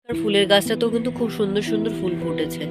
আর ফুলের গাছটাতেও কিন্তু খুব সুন্দর সুন্দর ফুল ফুটেছে।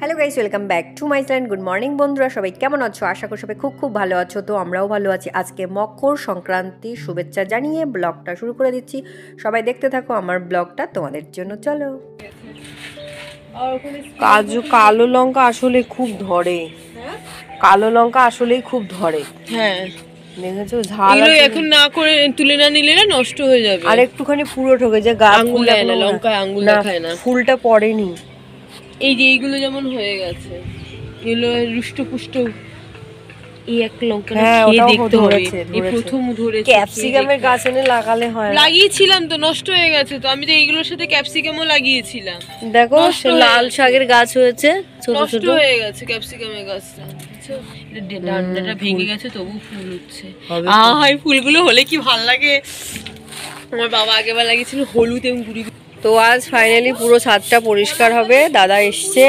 Hello guys, welcome back to my channel. Good morning বন্ধুরা, সবাই কেমন আছো? আশা করি সবাই খুব ভালো আছো। তো আমরাও ভালো আছি। আজকে মকর সংক্রান্তির শুভেচ্ছা জানিয়ে ব্লগটা শুরু করে দিচ্ছি। সবাই দেখতে থাকো আমার ব্লগটা তোমাদের জন্য। চলো। কালো লঙ্কা আসলে খুব ধরে, কালো লঙ্কা আসলেই খুব ধরে। হ্যাঁ, দেখেছো ঝাল এখন না করে তুলে না নিলে না নষ্ট হয়ে যাবে। আর একটুখানি পুরো ঠকে যে গা আঙ্গুল দেয় না, লঙ্কায় আঙ্গুল দেখায় না। ফুলটা পড়েনি। এই যে এইগুলো যেমন হয়ে গেছে, এগুলো রুষ্ট পুষ্ট। এই এক লঙ্কা খেয়ে দেখতে হবে। এই প্রথম ধরেছে। ক্যাপসিকামের গাছ এনে লাগালে হয়। লাগিয়েছিলাম তো, নষ্ট হয়ে গেছে তো। আমি তো এইগুলোর সাথে ক্যাপসিকামও লাগিয়েছিলাম। দেখো লাল শাকের গাছ হয়েছে, ছোট ছোট নষ্ট হয়ে গেছে ক্যাপসিকামের গাছটা। ডান্ডাটা ভেঙে গেছে, তবু ফুল হচ্ছে। এই ফুলগুলো হলে কি ভাল লাগে। আমার বাবা আগেবার লাগিয়েছিল হলুদ এবং গুড়ি। তো আজ ফাইনালি পুরো ছাদটা পরিষ্কার হবে। দাদা এসছে,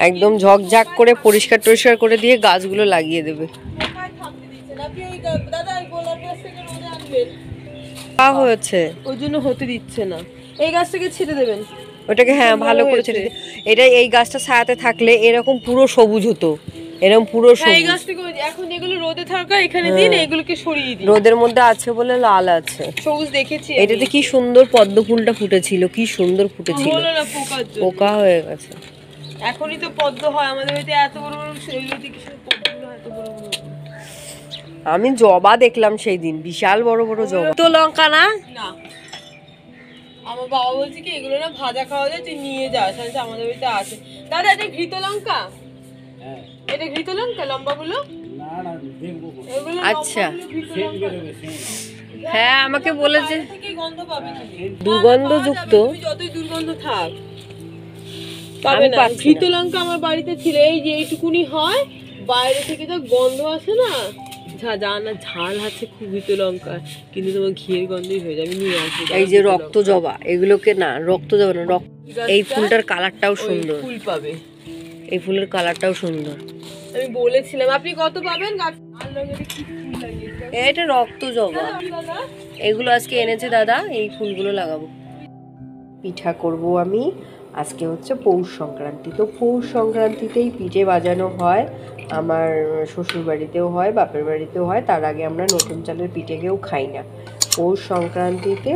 একদম ঝকঝক করে পরিষ্কার টরিষ্কার করে দিয়ে গাছগুলো লাগিয়ে দেবে। হয়েছে ওই জন্য হতে দিচ্ছে না। এই গাছটাকে ছেড়ে দেবেন, ওটাকে। হ্যাঁ, ভালো করে ছেড়ে দিতে। এটা এই গাছটা ছায়াতে থাকলে এরকম পুরো সবুজ হতো, এরকম পুরো সবুজ। এই গাছটাকে এখন যেগুলো রোদে থাকা এখানে দিন, এগুলোকে সরিয়ে দিন। রোদের মধ্যে আছে বলে লাল আছে, সবুজ দেখেছি। এটাতে কি সুন্দর পদ্ম ফুলটা ফুটেছিল, কি সুন্দর ফুটেছিল। পোকা হয়ে গেছে। এখনই তো পদ্ম হয় আমাদের বাড়িতে, এত বড় বড় সেগুলোতে কি পদ্মগুলো এত বড় বড়। আমি জবা দেখলাম সেই দিন, বিশাল বড় বড় জবা। তো লঙ্কা না, না, আমার বাবা বলছে কি এগুলো না ভাজা খাওয়া যায়, তুই নিয়ে যাস। আমাদের বাড়িতে আছে। দাদা, এটা ঘৃত লঙ্কা? এটা ঘৃত লঙ্কা লম্বাগুলো? আচ্ছা, হ্যাঁ আমাকে বলেছে গন্ধ পাবে তুমি, দুর্গন্ধযুক্ত। যতই দুর্গন্ধ থাক পাবে না। ঘৃত লঙ্কা আমার বাড়িতে ছিল। এই যে এইটুকুনি হয়, বাইরে থেকে তো গন্ধ আসে না, ঝাল আছে খুব ঘৃত লঙ্কা, কিন্তু তোমার ঘিয়ের গন্ধই হয়ে যাবে। নিয়ে আসবে। এই যে রক্ত জবা, এগুলোকে না রক্ত জবা না, এই ফুলটার কালারটাও সুন্দর। ফুল পাবে, এই ফুলের কালারটাও সুন্দর। আমি বলেছিলাম। আপনি কত পাবেন? এটা রক্ত জবা, এগুলো আজকে এনেছে দাদা। এই ফুলগুলো লাগাবো। পিঠা করব আমি। আজকে হচ্ছে পৌষ সংক্রান্তি। তো পৌষ সংক্রান্তিতেই পিঠে বাজানো হয়। আমার শ্বশুর বাড়িতেও হয়, বাপের বাড়িতেও হয়। তার আগে আমরা নতুন চালের পিঠে কেউ খাই না। পৌষ সংক্রান্তিতে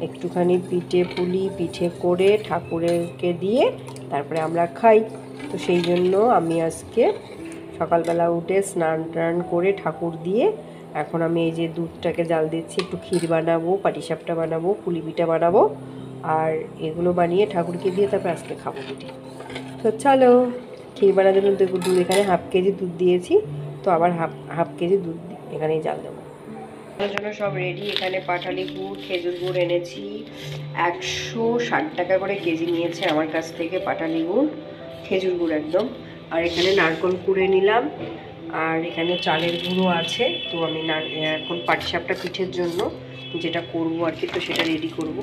একটুখানি পিঠে পুলি পিঠে করে ঠাকুরকে দিয়ে তারপরে আমরা খাই। তো সেই জন্য আমি আজকে সকালবেলা উঠে স্নান টান করে ঠাকুর দিয়ে এখন আমি এই যে দুধটাকে জাল দিচ্ছি। একটু ক্ষীর বানাবো, পাটিসাপটা বানাবো, পুলি পিঠা বানাবো, আর এগুলো বানিয়ে ঠাকুরকে দিয়ে তারপর আজকে খাবো পিঠে। তো চলো, ক্ষীর বানানোর জন্য দুধ এখানে হাফ কেজি দুধ দিয়েছি। তো আবার হাফ কেজি দুধ এখানেই জাল দেবো। তার জন্য সব রেডি। এখানে পাটালি গুড়, খেজুর গুড় এনেছি। 160 টাকা করে কেজি নিয়েছে আমার কাছ থেকে পাটালি গুড়, খেজুর গুড় একদম। আর এখানে নারকেল কুড়ে নিলাম, আর এখানে চালের গুঁড়ো আছে। তো আমি এখন পাটিসাপটা পিঠের জন্য যেটা করবো আর কি, তো সেটা রেডি করব।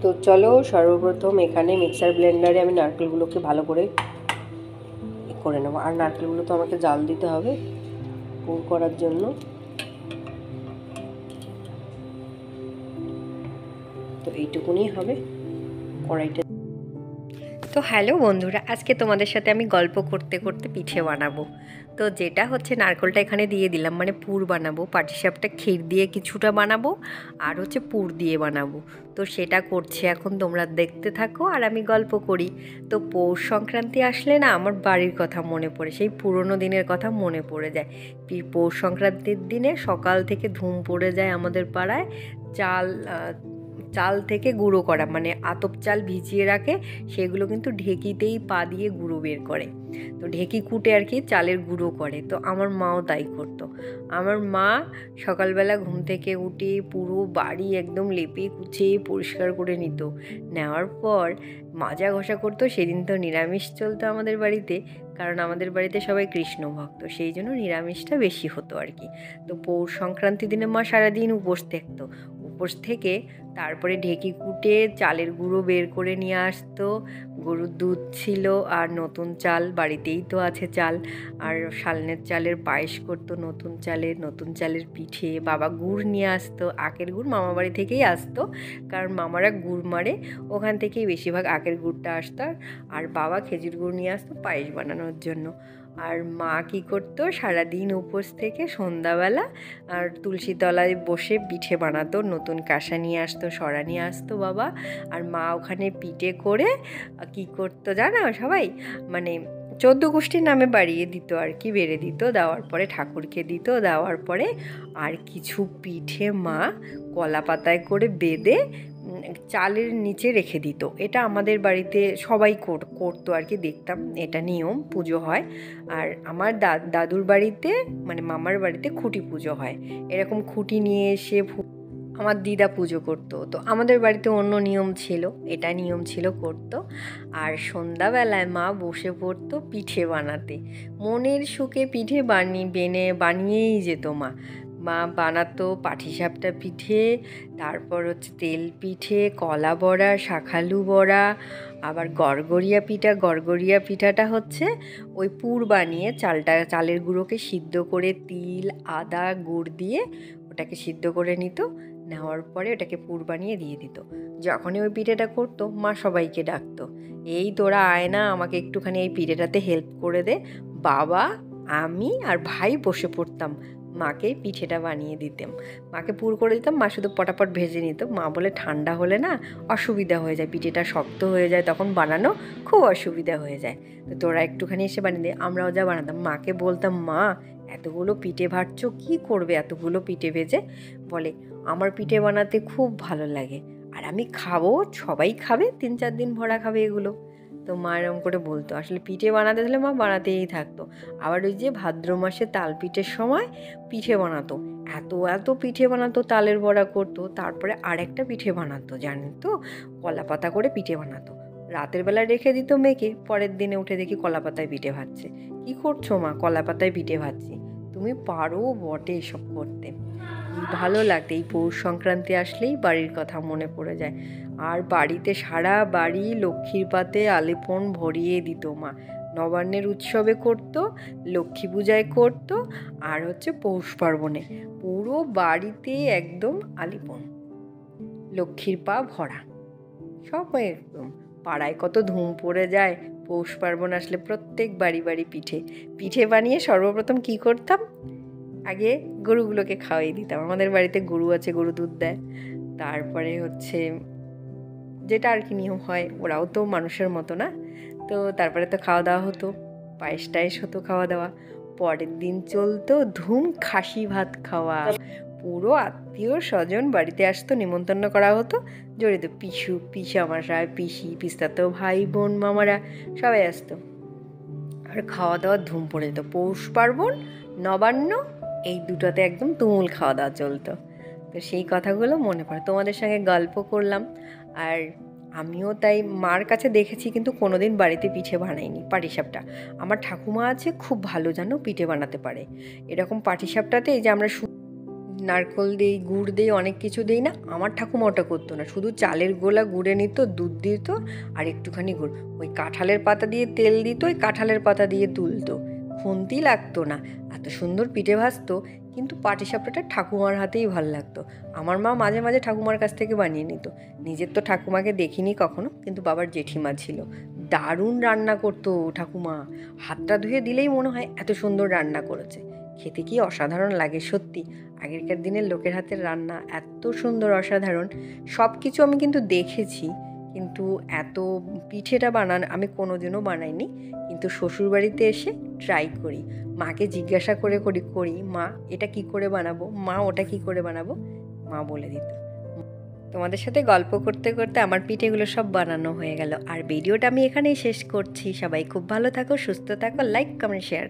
তো চলো, সর্বপ্রথম এখানে মিক্সার ব্লেন্ডারে আমি নারকেলগুলোকে ভালো করে করে নেবো। আর নারকেলগুলো তো আমাকে জাল দিতে হবে পুর করার জন্য। তো এইটুকুনি হবে কড়াইটা। তো হ্যালো বন্ধুরা, আজকে তোমাদের সাথে আমি গল্প করতে করতে পিঠে বানাবো। তো যেটা হচ্ছে নারকেলটা এখানে দিয়ে দিলাম, মানে পুর বানাবো। পাটিসাপটা ক্ষীর দিয়ে কিছুটা বানাবো, আর হচ্ছে পুর দিয়ে বানাবো। তো সেটা করছি এখন, তোমরা দেখতে থাকো আর আমি গল্প করি। তো পৌষ সংক্রান্তি আসলে না আমার বাড়ির কথা মনে পড়ে, সেই পুরনো দিনের কথা মনে পড়ে যায়। পৌষ সংক্রান্তির দিনে সকাল থেকে ধুম পড়ে যায় আমাদের পাড়ায়। চাল থেকে গুঁড়ো করা, মানে আতপ চাল ভিজিয়ে রাখে, সেগুলো কিন্তু ঢেকিতেই পা দিয়ে গুঁড়ো বের করে। তো ঢেকি কুটে আর কি চালের গুঁড়ো করে। তো আমার মাও তাই করতো। আমার মা সকালবেলা ঘুম থেকে উঠে পুরো বাড়ি একদম লেপে কুচিয়ে পরিষ্কার করে নিত। নেওয়ার পর মাজা ঘষা করতো। সেদিন তো নিরামিষ চলতো আমাদের বাড়িতে, কারণ আমাদের বাড়িতে সবাই কৃষ্ণ ভক্ত, সেই জন্য নিরামিষটা বেশি হতো আর কি। তো পৌষ সংক্রান্তির দিনে মা সারাদিন উপোস থাকতো। উপোস থেকে তারপরে ঢেকি কুটে চালের গুঁড়ো বের করে নিয়ে আসতো। গরুর দুধ ছিল আর নতুন চাল, বাড়িতেই তো আছে চাল, আর শালনের চালের পায়েস করতো, নতুন চালের পিঠে। বাবা গুড় নিয়ে আসতো, আখের গুড় মামা বাড়ি থেকেই আসতো, কারণ মামারা গুড় মারে, ওখান থেকেই বেশিরভাগ আখের গুড়টা আসতো। আর বাবা খেজুর গুড় নিয়ে আসতো পায়েস বানানোর জন্য। আর মা কী করতো, সারাদিন উপোস থেকে সন্ধ্যাবেলা আর তুলসী তলায় বসে পিঠে বানাতো। নতুন কাঁসা নিয়ে আসতো, সরা নিয়ে আসতো বাবা, আর মা ওখানে পিঠে করে কী করতো জানো সবাই, মানে 14 গোষ্ঠীর নামে বাড়িয়ে দিত আর কি, বেড়ে দিত। দেওয়ার পরে ঠাকুরকে দিত, দেওয়ার পরে আর কিছু পিঠে মা কলা পাতায় করে বেঁধে চালের নিচে রেখে দিত। এটা আমাদের বাড়িতে সবাই করতো আর কি, দেখতাম এটা নিয়ম, পুজো হয়। আর আমার দাদুর বাড়িতে, মানে মামার বাড়িতে খুঁটি পুজো হয়। এরকম খুঁটি নিয়ে এসে আমার দিদা পুজো করতো। তো আমাদের বাড়িতে অন্য নিয়ম ছিল, এটা নিয়ম ছিল করতো। আর সন্ধ্যাবেলায় মা বসে পড়তো পিঠে বানাতে। মনের সুখে পিঠে বানিয়েই যেত মা বানাতো পাটিসাপটা পিঠে, তারপর হচ্ছে তেল পিঠে, কলা বড়া, শাঁখালু বড়া, আবার গড়গড়িয়া পিঠাটা হচ্ছে ওই পুর বানিয়ে চালের গুঁড়োকে সিদ্ধ করে তিল, আদা, গুড় দিয়ে ওটাকে সিদ্ধ করে নিত। নেওয়ার পরে ওটাকে পুর বানিয়ে দিয়ে দিত। যখনই ওই পিঠেটা করতো মা সবাইকে ডাকতো, এই তোরা আয় না, আমাকে একটুখানি এই পিঠেটাতে হেল্প করে দে। বাবা, আমি আর ভাই বসে পড়তাম, মাকে পিঠেটা বানিয়ে দিতাম, মাকে পুর করে দিতাম। মা শুধু পটাপট ভেজে নিত। মা বলে ঠান্ডা হলে না অসুবিধা হয়ে যায়, পিঠেটা শক্ত হয়ে যায়, তখন বানানো খুব অসুবিধা হয়ে যায়, তো তোরা একটুখানি এসে বানিয়ে দে। আমরাও যা বানাতাম, মাকে বলতাম, মা এতগুলো পিঠে ভাজছো, কী করবে এতগুলো পিঠে ভেজে? বলে আমার পিঠে বানাতে খুব ভালো লাগে, আর আমি খাবো, সবাই খাবে, 3-4 দিন ভরা খাবে এগুলো। তো মা এরকম করে বলতো। আসলে পিঠে বানাতে দিলে মা বানাতেই থাকতো। আবার ওই যে ভাদ্র মাসে তাল পিঠের সময় পিঠে বানাতো, এত পিঠে বানাতো, তালের বড়া করতো, তারপরে আরেকটা পিঠে বানাতো জানেন তো, কলা পাতা করে পিঠে বানাতো। রাতের বেলা রেখে দিত মেখে, পরের দিনে উঠে দেখি কলা পাতায় পিঠে ভাজছে। কী করছো মা? কলা পাতায় পিঠে ভাজছি। তুমি পারো বটে এসব করতে। ভালো লাগতো। এই পৌষ সংক্রান্তি আসলেই বাড়ির কথা মনে পড়ে যায়। আর বাড়িতে সারা বাড়ি লক্ষ্মীর পাতে আলেপন ভরিয়ে দিত মা। নবান্নের উৎসবে করতো, লক্ষ্মী পূজায় করতো, আর হচ্ছে পৌষ পার্বণে পুরো বাড়িতে একদম আলেপন, লক্ষ্মীর পা ভরা, সব একদম। পাড়ায় কত ধুম পড়ে যায় পৌষ পার্বণ আসলে। প্রত্যেক বাড়ি পিঠে বানিয়ে সর্বপ্রথম কি করতাম, আগে গরুগুলোকে খাওয়াই দিতাম। আমাদের বাড়িতে গরু আছে, গরু দুধ দেয়। তারপরে হচ্ছে যেটা আর কি নিয়ম হয়, ওরাও তো মানুষের মতো না, তো তারপরে তো খাওয়া দাওয়া হতো, পায়েস টায়েস হতো, খাওয়া দাওয়া। পরের দিন চলতো ধুম খাসি ভাত খাওয়া। পুরো আত্মীয় স্বজন বাড়িতে আসতো, নিমন্ত্রণ করা হতো, জড়িত পিসামশাই, পিস্তাতো ভাই বোন মামারা সবাই আসতো, আর খাওয়া দাওয়ার ধুম পড়ে যেত। পৌষ পার্বণ, নবান্ন, এই দুটোতে একদম তুমুল খাওয়া দাওয়া চলতো। তো সেই কথাগুলো মনে পড়ে, তোমাদের সঙ্গে গল্প করলাম। আর আমিও তাই মার কাছে দেখেছি, কিন্তু কোনোদিন বাড়িতে পিঠে বানাইনি পাটিসাপটা। আমার ঠাকুমা আছে, খুব ভালো জানো পিঠে বানাতে পারে। এরকম পাটিসাপটাতে এই যে আমরা নারকোল দিই, গুড় দিই, অনেক কিছু দিই না, আমার ঠাকুমা ওটা করতো না, শুধু চালের গোলা গুড়ে নিত, দুধ দিত আর একটুখানি গুড়, ওই কাঁঠালের পাতা দিয়ে তেল দিত, ওই কাঁঠালের পাতা দিয়ে তুলতো, খুন্তি লাগতো না, এত সুন্দর পিঠে ভাজতো। কিন্তু পাটিসাপটাটা ঠাকুমার হাতেই ভালো লাগতো। আমার মা মাঝে মাঝে ঠাকুমার কাছ থেকে বানিয়ে নিত। নিজের তো ঠাকুমাকে দেখিনি কখনো, কিন্তু বাবার জেঠিমা ছিল, দারুণ রান্না করতো ঠাকুমা। হাতটা ধুয়ে দিলেই মনে হয় এত সুন্দর রান্না করেছে। খেতে কি অসাধারণ লাগে সত্যি। আগেরকার দিনের লোকের হাতের রান্না এত সুন্দর, অসাধারণ। সব কিছু আমি কিন্তু দেখেছি, কিন্তু এত পিঠেটা আমি কোনোদিনও বানাইনি। কিন্তু শ্বশুরবাড়িতে এসে ট্রাই করি, মাকে জিজ্ঞাসা করি, মা এটা কি করে বানাবো, মা ওটা কি করে বানাবো, মা বলে দিত। তোমাদের সাথে গল্প করতে করতে আমার পিঠেগুলো সব বানানো হয়ে গেল। আর ভিডিওটা আমি এখানেই শেষ করছি। সবাই খুব ভালো থাকো, সুস্থ থাকো, লাইক কমেন্ট শেয়ার